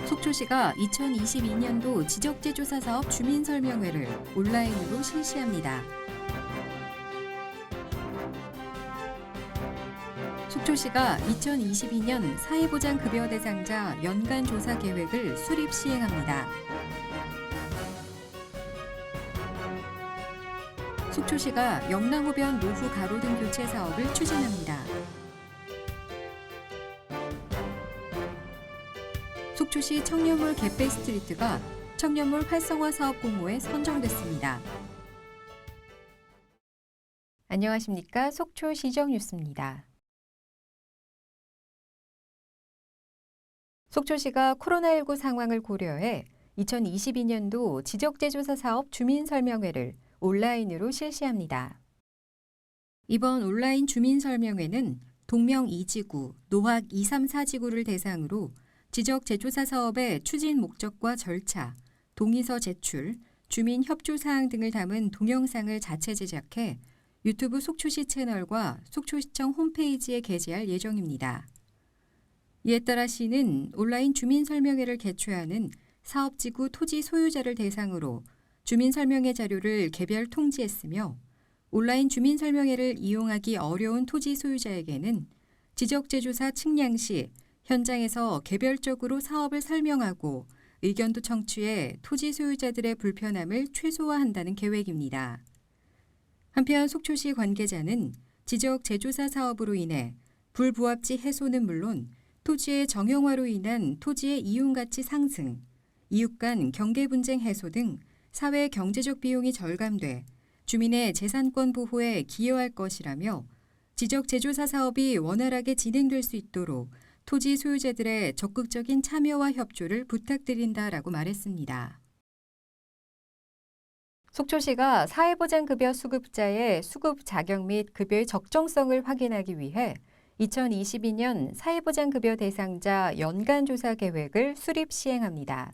속초시가 2022년도 지적재조사 사업 주민설명회를 온라인으로 실시합니다. 속초시가 2022년 사회보장급여 대상자 연간 조사 계획을 수립 시행합니다. 속초시가 영랑호변 노후 가로등 교체 사업을 추진합니다. 속초시 청년몰 갯배스트리트가 청년몰 활성화 사업 공모에 선정됐습니다. 안녕하십니까? 속초시정 뉴스입니다. 속초시가 코로나19 상황을 고려해 2022년도 지적재조사 사업 주민설명회를 온라인으로 실시합니다. 이번 온라인 주민설명회는 동명 2지구, 노학 2, 3, 4지구를 대상으로 지적재조사 사업의 추진 목적과 절차, 동의서 제출, 주민 협조 사항 등을 담은 동영상을 자체 제작해 유튜브 속초시 채널과 속초시청 홈페이지에 게재할 예정입니다. 이에 따라 시는 온라인 주민설명회를 개최하는 사업지구 토지 소유자를 대상으로 주민설명회 자료를 개별 통지했으며 온라인 주민설명회를 이용하기 어려운 토지 소유자에게는 지적재조사 측량 시 현장에서 개별적으로 사업을 설명하고 의견도 청취해 토지 소유자들의 불편함을 최소화한다는 계획입니다. 한편 속초시 관계자는 지적 재조사 사업으로 인해 불부합지 해소는 물론 토지의 정형화로 인한 토지의 이용가치 상승, 이웃 간 경계 분쟁 해소 등 사회 경제적 비용이 절감돼 주민의 재산권 보호에 기여할 것이라며 지적 재조사 사업이 원활하게 진행될 수 있도록 토지 소유자들의 적극적인 참여와 협조를 부탁드린다라고 말했습니다. 속초시가 사회보장급여 수급자의 수급 자격 및 급여의 적정성을 확인하기 위해 2022년 사회보장급여 대상자 연간조사 계획을 수립 시행합니다.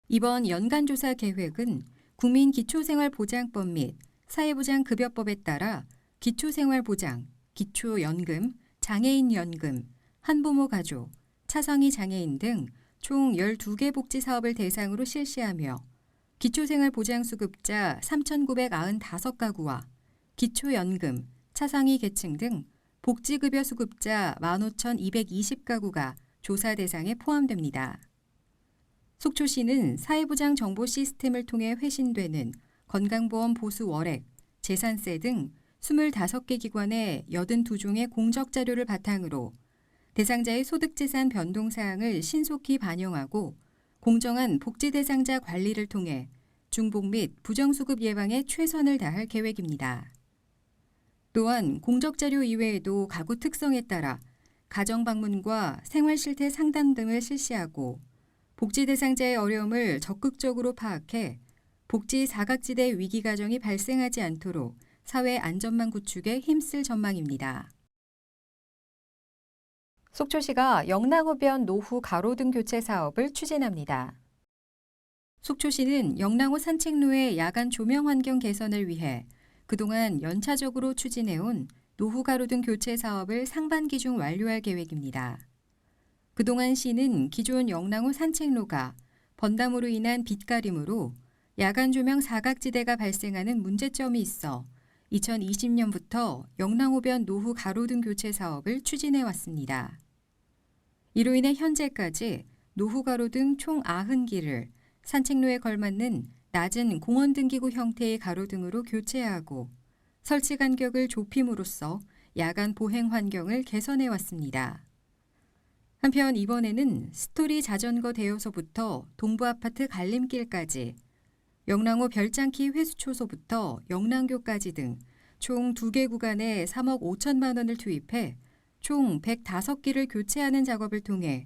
이번 연간조사 계획은 국민기초생활보장법 및 사회보장급여법에 따라 기초생활보장, 기초연금, 장애인연금, 한부모 가족, 차성희 장애인 등 총 12개 복지 사업을 대상으로 실시하며 기초생활보장수급자 3,995가구와 기초연금, 차상위 계층 등 복지급여 수급자 15,220가구가 조사 대상에 포함됩니다. 속초시는 사회보장 정보 시스템을 통해 회신되는 건강보험 보수 월액, 재산세 등 25개 기관의 82종의 공적 자료를 바탕으로 대상자의 소득재산 변동 사항을 신속히 반영하고 공정한 복지 대상자 관리를 통해 중복 및 부정수급 예방에 최선을 다할 계획입니다. 또한 공적 자료 이외에도 가구 특성에 따라 가정 방문과 생활 실태 상담 등을 실시하고 복지 대상자의 어려움을 적극적으로 파악해 복지 사각지대 위기 가정이 발생하지 않도록 사회 안전망 구축에 힘쓸 전망입니다. 속초시가 영랑호변 노후 가로등 교체 사업을 추진합니다. 속초시는 영랑호 산책로의 야간 조명 환경 개선을 위해 그동안 연차적으로 추진해온 노후 가로등 교체 사업을 상반기 중 완료할 계획입니다. 그동안 시는 기존 영랑호 산책로가 번담으로 인한 빛가림으로 야간 조명 사각지대가 발생하는 문제점이 있어 2020년부터 영랑호변 노후 가로등 교체 사업을 추진해 왔습니다. 이로 인해 현재까지 노후 가로등 총 90기를 산책로에 걸맞는 낮은 공원 등기구 형태의 가로등으로 교체하고 설치 간격을 좁힘으로써 야간 보행 환경을 개선해 왔습니다. 한편 이번에는 스토리 자전거 대여소부터 동부아파트 갈림길까지 영랑호 별장키 회수초소부터 영랑교까지 등 총 2개 구간에 3억 5천만 원을 투입해 총 105기를 교체하는 작업을 통해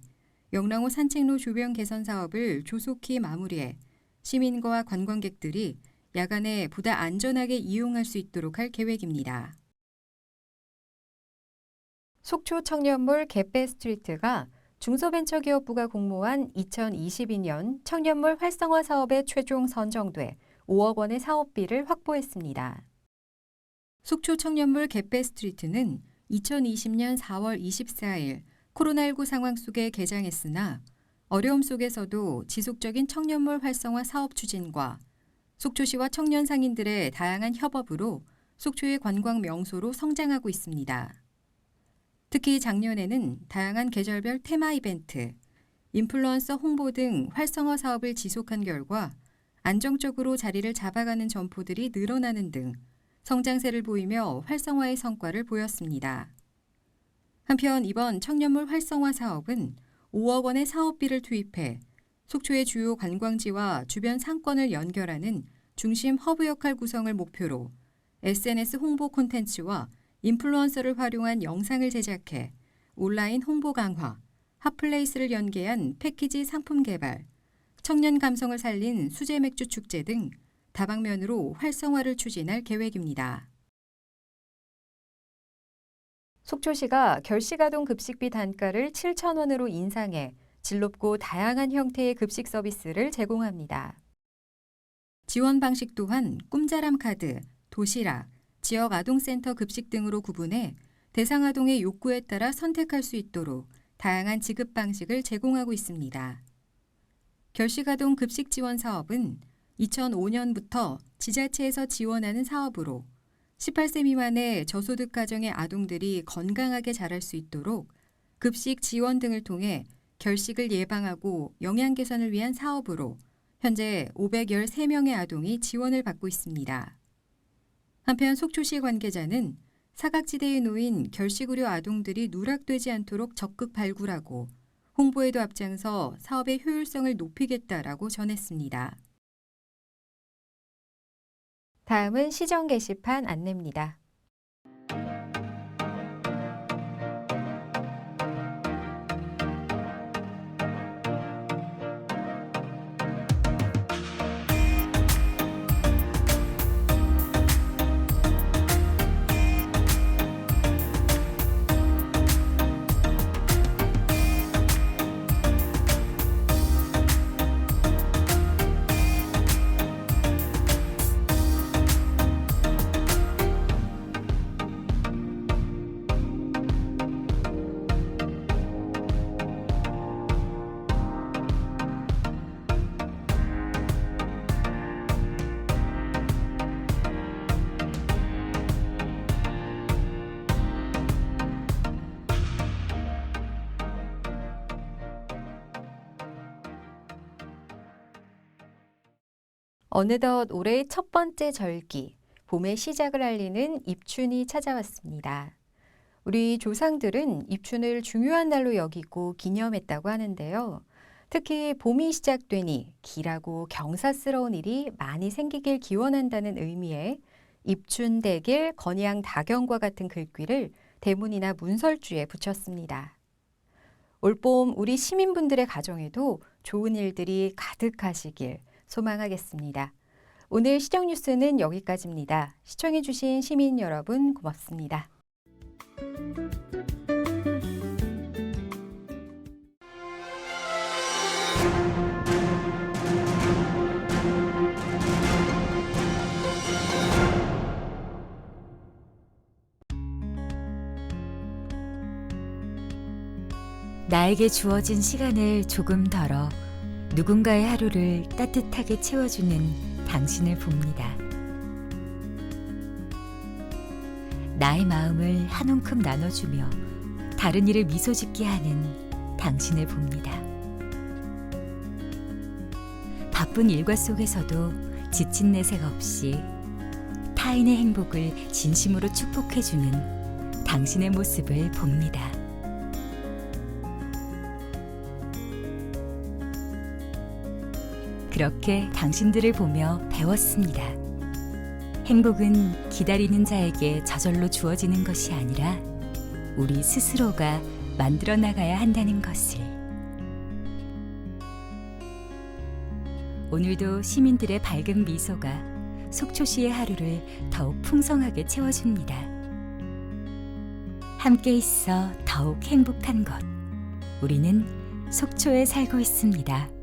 영랑호 산책로 조명 개선 사업을 조속히 마무리해 시민과 관광객들이 야간에 보다 안전하게 이용할 수 있도록 할 계획입니다. 속초 청년몰 갯배스트리트가 중소벤처기업부가 공모한 2022년 청년몰 활성화 사업에 최종 선정돼 5억 원의 사업비를 확보했습니다. 속초 청년몰 갯배스트리트는 2020년 4월 24일 코로나19 상황 속에 개장했으나 어려움 속에서도 지속적인 청년몰 활성화 사업 추진과 속초시와 청년 상인들의 다양한 협업으로 속초의 관광 명소로 성장하고 있습니다. 특히 작년에는 다양한 계절별 테마 이벤트, 인플루언서 홍보 등 활성화 사업을 지속한 결과 안정적으로 자리를 잡아가는 점포들이 늘어나는 등 성장세를 보이며 활성화의 성과를 보였습니다. 한편 이번 청년몰 활성화 사업은 5억 원의 사업비를 투입해 속초의 주요 관광지와 주변 상권을 연결하는 중심 허브 역할 구성을 목표로 SNS 홍보 콘텐츠와 인플루언서를 활용한 영상을 제작해 온라인 홍보 강화, 핫플레이스를 연계한 패키지 상품 개발, 청년 감성을 살린 수제 맥주 축제 등 다방면으로 활성화를 추진할 계획입니다. 속초시가 결식아동 급식비 단가를 7,000원으로 인상해 질 높고 다양한 형태의 급식 서비스를 제공합니다. 지원 방식 또한 꿈자람 카드, 도시락, 지역 아동센터 급식 등으로 구분해 대상 아동의 욕구에 따라 선택할 수 있도록 다양한 지급 방식을 제공하고 있습니다. 결식아동 급식 지원 사업은 2005년부터 지자체에서 지원하는 사업으로 18세 미만의 저소득 가정의 아동들이 건강하게 자랄 수 있도록 급식 지원 등을 통해 결식을 예방하고 영양 개선을 위한 사업으로 현재 513명의 아동이 지원을 받고 있습니다. 한편 속초시 관계자는 사각지대에 놓인 결식 우려 아동들이 누락되지 않도록 적극 발굴하고 홍보에도 앞장서 사업의 효율성을 높이겠다라고 전했습니다. 다음은 시정 게시판 안내입니다. 어느덧 올해의 첫 번째 절기, 봄의 시작을 알리는 입춘이 찾아왔습니다. 우리 조상들은 입춘을 중요한 날로 여기고 기념했다고 하는데요. 특히 봄이 시작되니 길하고 경사스러운 일이 많이 생기길 기원한다는 의미에 입춘대길, 건양다경과 같은 글귀를 대문이나 문설주에 붙였습니다. 올봄 우리 시민분들의 가정에도 좋은 일들이 가득하시길 소망하겠습니다. 오늘 시정뉴스는 여기까지입니다. 시청해주신 시민 여러분 고맙습니다. 나에게 주어진 시간을 조금 덜어 누군가의 하루를 따뜻하게 채워주는 당신을 봅니다. 나의 마음을 한 움큼 나눠주며 다른 이를 미소 짓게 하는 당신을 봅니다. 바쁜 일과 속에서도 지친 내색 없이 타인의 행복을 진심으로 축복해주는 당신의 모습을 봅니다. 그렇게 당신들을 보며 배웠습니다. 행복은 기다리는 자에게 저절로 주어지는 것이 아니라 우리 스스로가 만들어 나가야 한다는 것을. 오늘도 시민들의 밝은 미소가 속초시의 하루를 더욱 풍성하게 채워줍니다. 함께 있어 더욱 행복한 것. 우리는 속초에 살고 있습니다.